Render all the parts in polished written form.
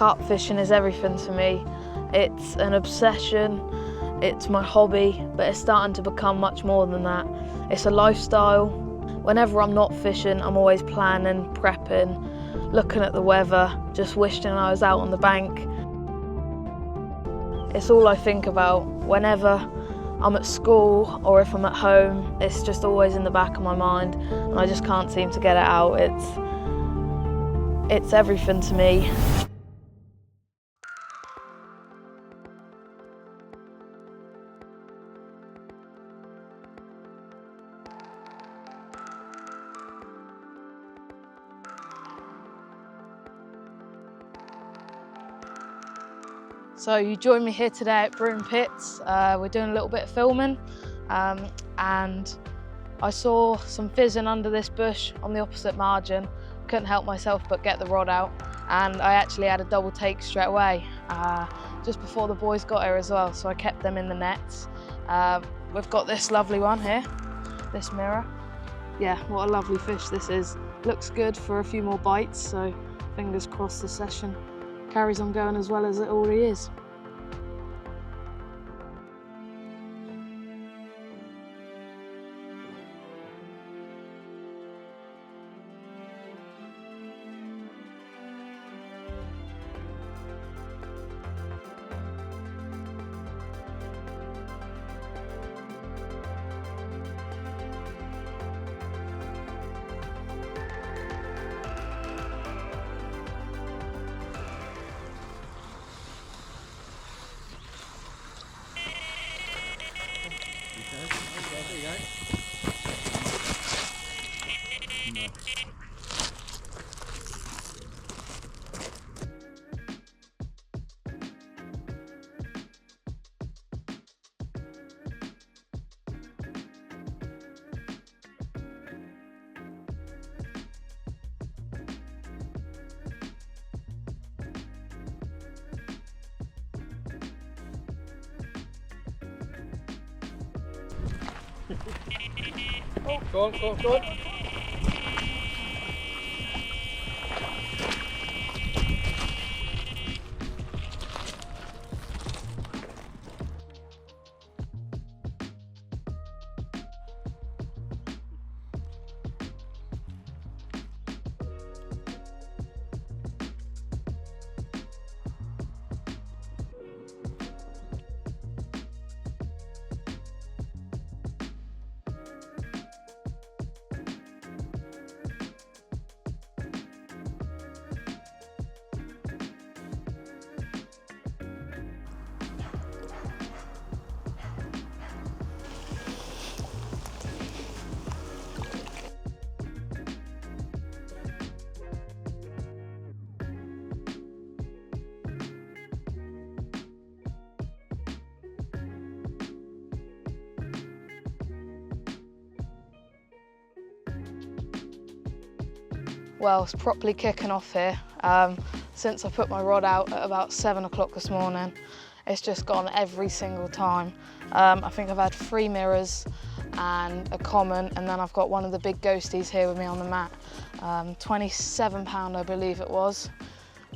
Carp fishing is everything to me. It's an obsession, it's my hobby, but it's starting to become much more than that. It's a lifestyle. Whenever I'm not fishing, I'm always planning, prepping, looking at the weather, just wishing I was out on the bank. It's all I think about. Whenever I'm at school or if I'm at home, it's just always in the back of my mind and I just can't seem to get it out. It's everything to me. So you joined me here today at Broom Pits. We're doing a little bit of filming and I saw some fizzing under this bush on the opposite margin. Couldn't help myself but get the rod out, and I actually had a double take straight away just before the boys got here as well, so I kept them in the nets. We've got this lovely one here, this mirror. Yeah, what a lovely fish this is. Looks good for a few more bites, so fingers crossed the session carries on going as well as it already is. Go on, go on, go on. Well, it's properly kicking off here. Since I put my rod out at about 7 o'clock this morning, it's just gone every single time. I think I've had 3 mirrors and a common, and then I've got one of the big ghosties here with me on the mat. 27 pound, I believe it was.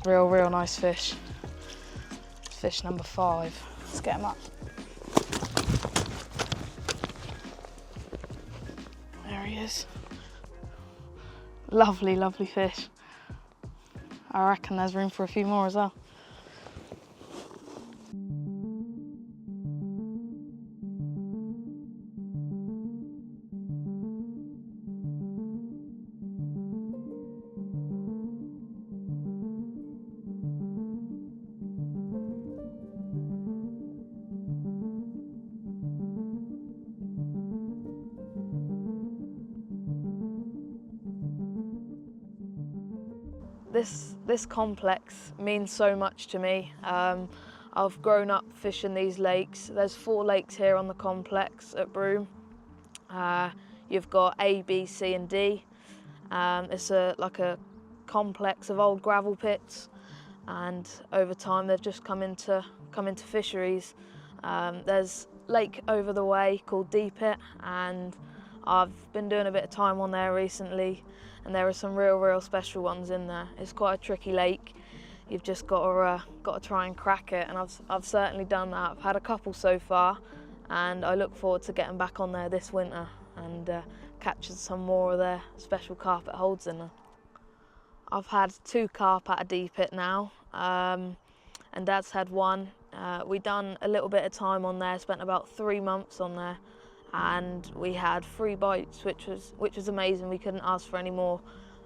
Real nice fish. Fish number 5. Let's get him up. There he is. Lovely, lovely fish. I reckon there's room for a few more as well. This complex means so much to me. I've grown up fishing these lakes. There's 4 lakes here on the complex at Broom. You've got A, B, C and D. It's like a complex of old gravel pits, and over time they've just come into fisheries. There's lake over the way called D Pit, and I've been doing a bit of time on there recently, and there are some real special ones in there. It's quite a tricky lake. you've just got to try and crack it, and I've certainly done that. I've had a couple so far, and I look forward to getting back on there this winter and catching some more of their special carp it holds in there. I've had 2 carp at a D pit now, and Dad's had 1. We done a little bit of time on there, spent about 3 months on there, and we had 3 bites, which was amazing. We couldn't ask for any more.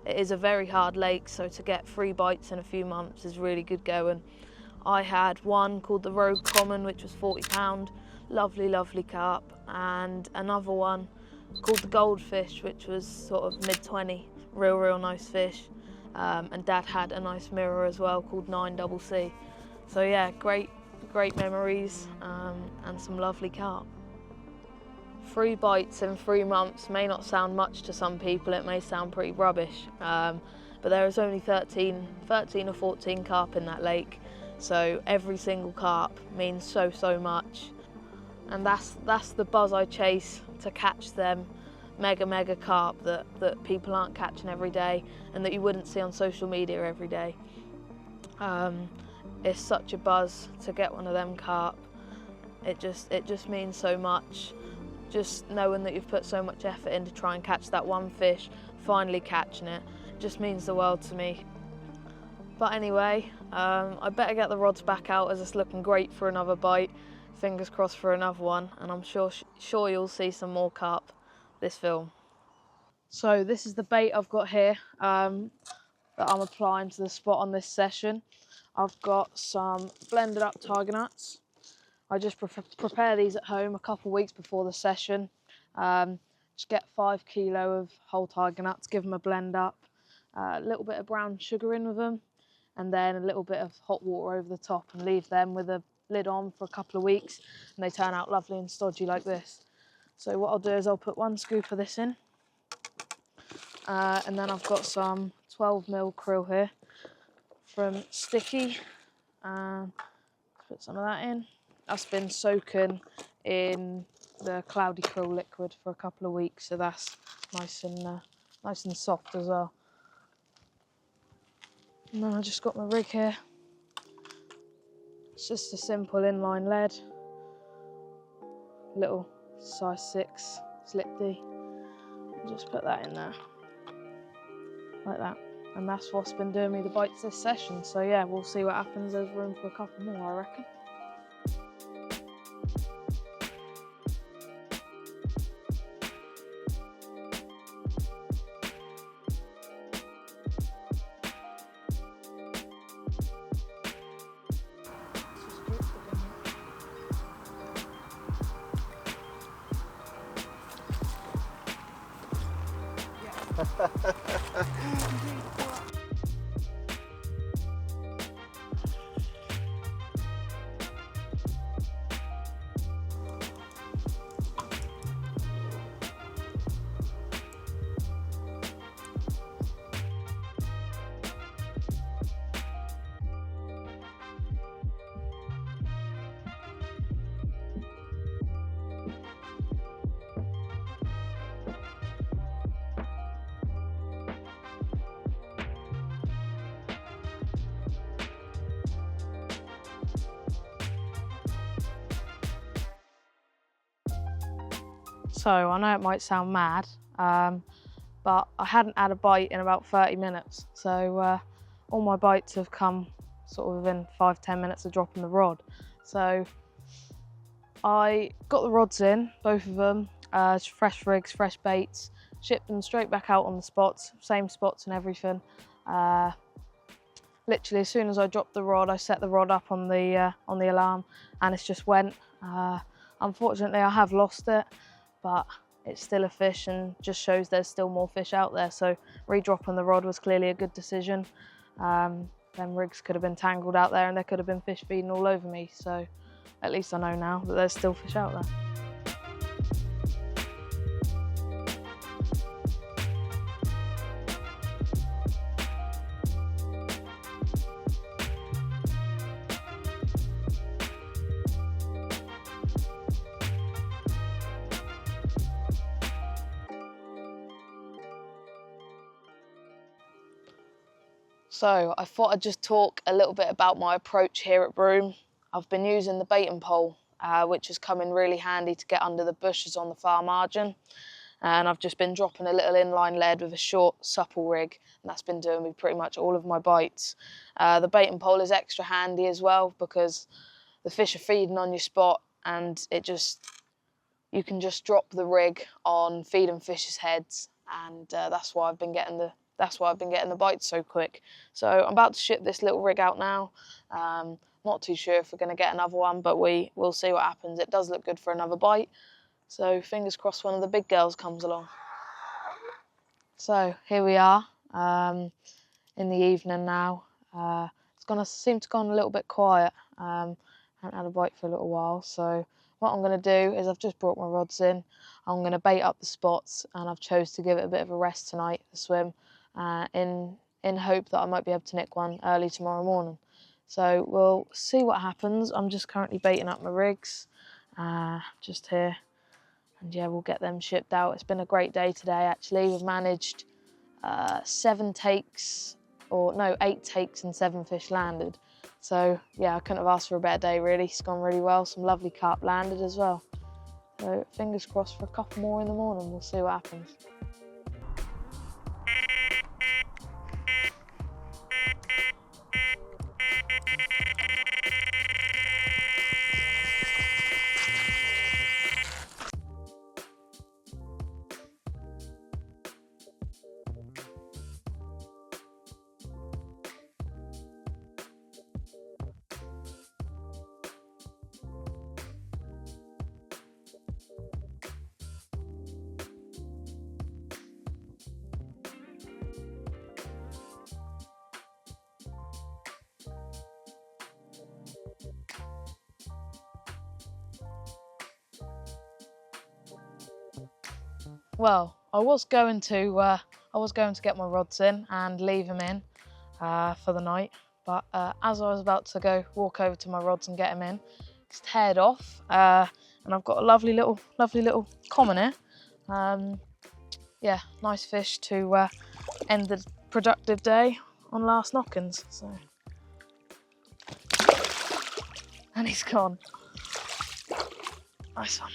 It is a very hard lake, so to get 3 bites in a few months is really good going. I had one called the Rogue Common, which was 40 pound, lovely carp, and another one called the Goldfish, which was sort of mid-20, real nice fish. And Dad had a nice mirror as well called 9CC. So yeah, great memories, and some lovely carp. 3 bites in 3 months may not sound much to some people, it may sound pretty rubbish, but there is only 13 or 14 carp in that lake, so every single carp means so much. And that's the buzz I chase, to catch them mega carp that people aren't catching every day and that you wouldn't see on social media every day. It's such a buzz to get one of them carp. It just means so much. Just knowing that you've put so much effort in to try and catch that one fish, finally catching it, just means the world to me. But anyway, I better get the rods back out as it's looking great for another bite. Fingers crossed for another one, and I'm sure you'll see some more carp this film. So this is the bait I've got here that I'm applying to the spot on this session. I've got some blended up tiger nuts. I just prepare these at home a couple of weeks before the session. Just get 5 kilo of whole tiger nuts, give them a blend up, a little bit of brown sugar in with them, and then a little bit of hot water over the top, and leave them with a lid on for a couple of weeks, and they turn out lovely and stodgy like this. So what I'll do is I'll put 1 scoop of this in, and then I've got some 12mm krill here from Sticky. Put some of that in. That's been soaking in the cloudy krill liquid for a couple of weeks, so that's nice and soft as well. And then I just got my rig here. It's just a simple inline lead, little size 6 slip D. Just put that in there, like that. And that's what's been doing me the bites this session. So yeah, we'll see what happens. There's room for a couple more, I reckon. So I know it might sound mad, but I hadn't had a bite in about 30 minutes. So all my bites have come sort of within 5-10 minutes of dropping the rod. So I got the rods in, both of them, fresh rigs, fresh baits, shipped them straight back out on the spots, same spots and everything. Literally as soon as I dropped the rod, I set the rod up on the alarm, and it's just went. Unfortunately, I have lost it, but it's still a fish and just shows there's still more fish out there. So re-dropping the rod was clearly a good decision. Them rigs could have been tangled out there and there could have been fish feeding all over me. So at least I know now that there's still fish out there. So I thought I'd just talk a little bit about my approach here at Broom. I've been using the baiting pole, which has come in really handy to get under the bushes on the far margin. And I've just been dropping a little inline lead with a short, supple rig, and that's been doing me pretty much all of my bites. The baiting pole is extra handy as well because the fish are feeding on your spot, and you can just drop the rig on feeding fish's heads, and that's why I've been getting the bites so quick. So I'm about to ship this little rig out now. Not too sure if we're going to get another one, but we'll see what happens. It does look good for another bite, so fingers crossed one of the big girls comes along. So here we are in the evening now. It's going to seem to have gone a little bit quiet. Haven't had a bite for a little while, so what I'm going to do is I've just brought my rods in. I'm going to bait up the spots, and I've chose to give it a bit of a rest tonight, the swim, in hope that I might be able to nick one early tomorrow morning. So we'll see what happens. I'm just currently baiting up my rigs, just here, and yeah, we'll get them shipped out. It's been a great day today, actually. We've managed 8 takes and 7 fish landed. So yeah, I couldn't have asked for a better day, really. It's gone really well. Some lovely carp landed as well. So fingers crossed for a couple more in the morning. We'll see what happens. Well, I was going to get my rods in and leave them in for the night, but as I was about to walk over to my rods and get them in, it's teared off, and I've got a lovely little common here. Yeah, nice fish to end the productive day on last knockings. So, and he's gone. Nice one.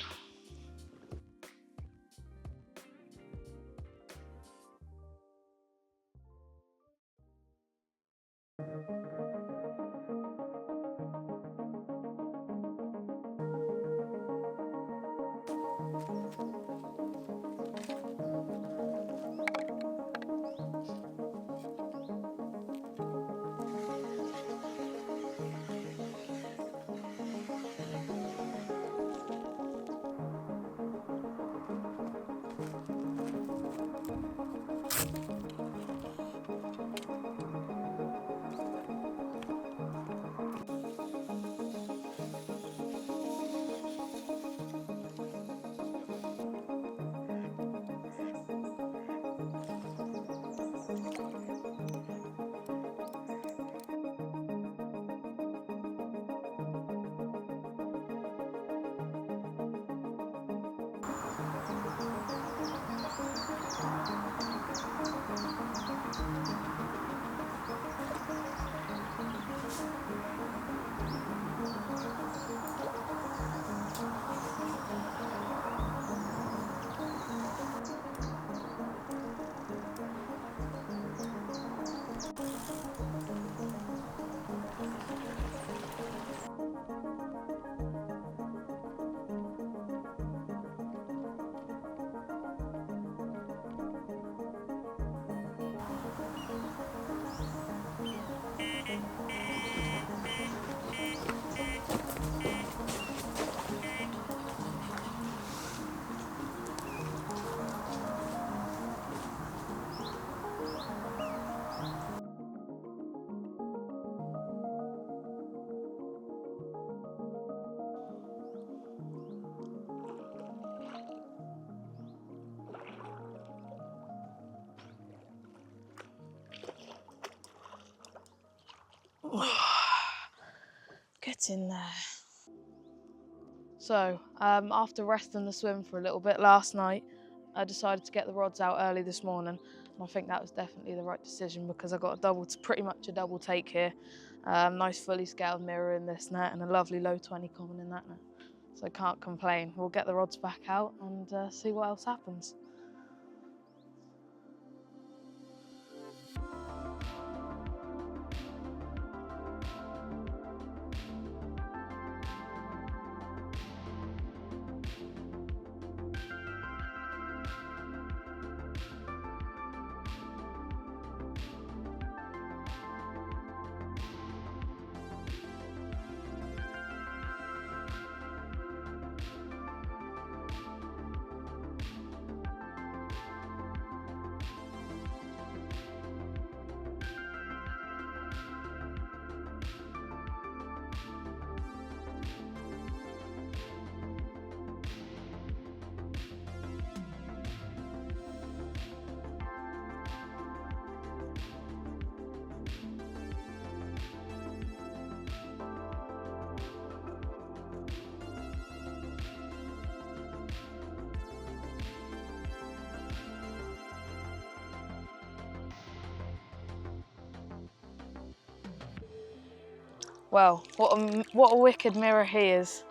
Get in there. So, after resting the swim for a little bit last night, I decided to get the rods out early this morning. I think that was definitely the right decision because I got pretty much a double take here. Nice fully scaled mirror in this net and a lovely low 20 common in that net. So I can't complain. We'll get the rods back out and see what else happens. Well, what a wicked mirror he is.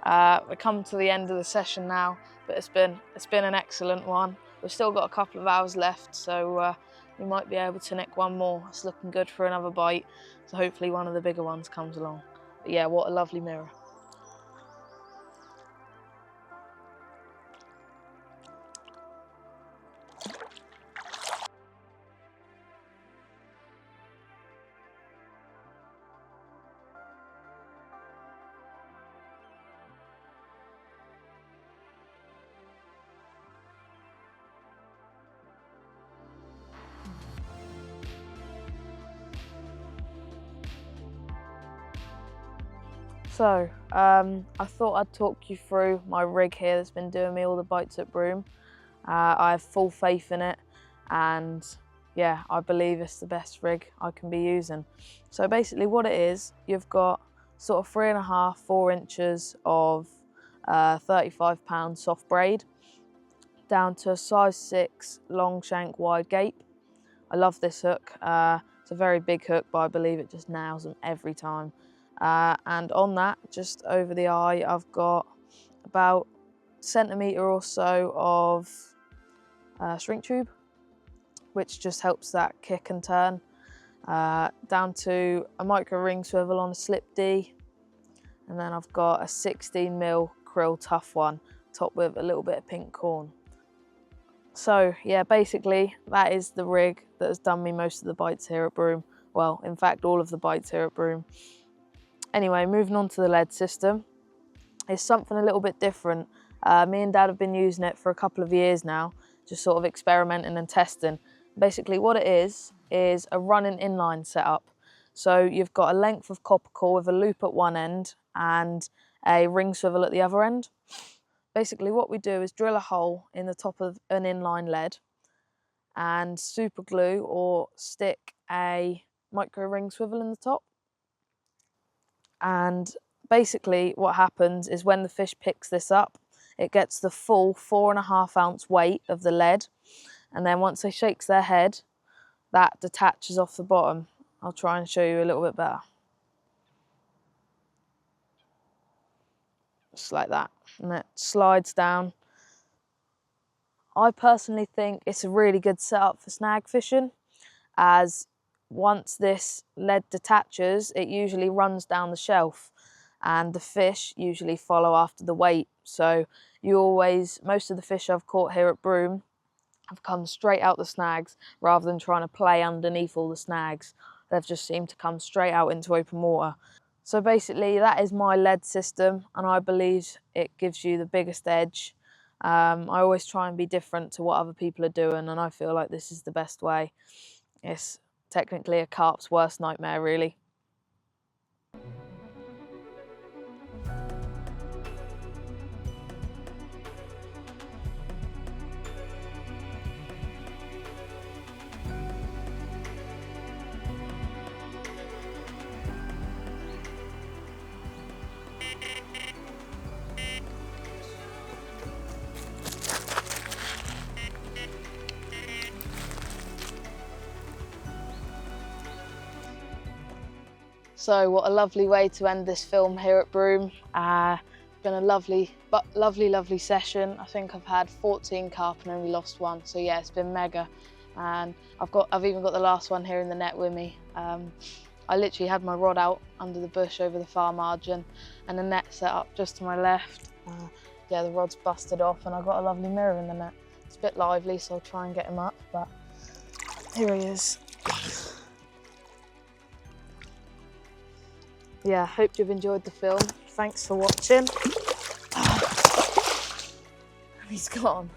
We're coming to the end of the session now, but it's been an excellent one. We've still got a couple of hours left, so we might be able to nick one more. It's looking good for another bite, so hopefully one of the bigger ones comes along. But yeah, what a lovely mirror. So, I thought I'd talk you through my rig here that's been doing me all the bites at Broom. I have full faith in it, and yeah, I believe it's the best rig I can be using. So basically what it is, you've got sort of 3.5 to 4 inches of 35-pound soft braid down to a size 6 long shank wide gape. I love this hook. It's a very big hook, but I believe it just nails them every time. And on that, just over the eye, I've got about a centimetre or so of shrink tube, which just helps that kick and turn. Down to a micro ring swivel on a slip D, and then I've got a 16mm krill tough one, topped with a little bit of pink corn. So yeah, basically that is the rig that has done me most of the bites here at Broom. Well, in fact, all of the bites here at Broom. Anyway, moving on to the lead system. It's something a little bit different. Me and Dad have been using it for a couple of years now, just sort of experimenting and testing. Basically what it is a running inline setup. So you've got a length of copper core with a loop at one end and a ring swivel at the other end. Basically what we do is drill a hole in the top of an inline lead and super glue or stick a micro ring swivel in the top. And basically what happens is when the fish picks this up, it gets the full 4.5 ounce weight of the lead, and then once it shakes their head, that detaches off the bottom. I'll try and show you a little bit better. Just like that, and it slides down. I personally think it's a really good setup for snag fishing, as once this lead detaches, it usually runs down the shelf and the fish usually follow after the weight. So most of the fish I've caught here at Broom have come straight out the snags rather than trying to play underneath all the snags. They've just seemed to come straight out into open water. So basically that is my lead system, and I believe it gives you the biggest edge. I always try and be different to what other people are doing, and I feel like this is the best way. It's technically a carp's worst nightmare, really. So what a lovely way to end this film here at Broom. It's been a lovely session. I think I've had 14 carp and only lost one. So yeah, it's been mega. And I've even got the last one here in the net with me. I literally had my rod out under the bush over the far margin and the net set up just to my left. Yeah, the rod's busted off and I've got a lovely mirror in the net. It's a bit lively, so I'll try and get him up, but here he is. Yeah, hope you've enjoyed the film. Thanks for watching. He's gone.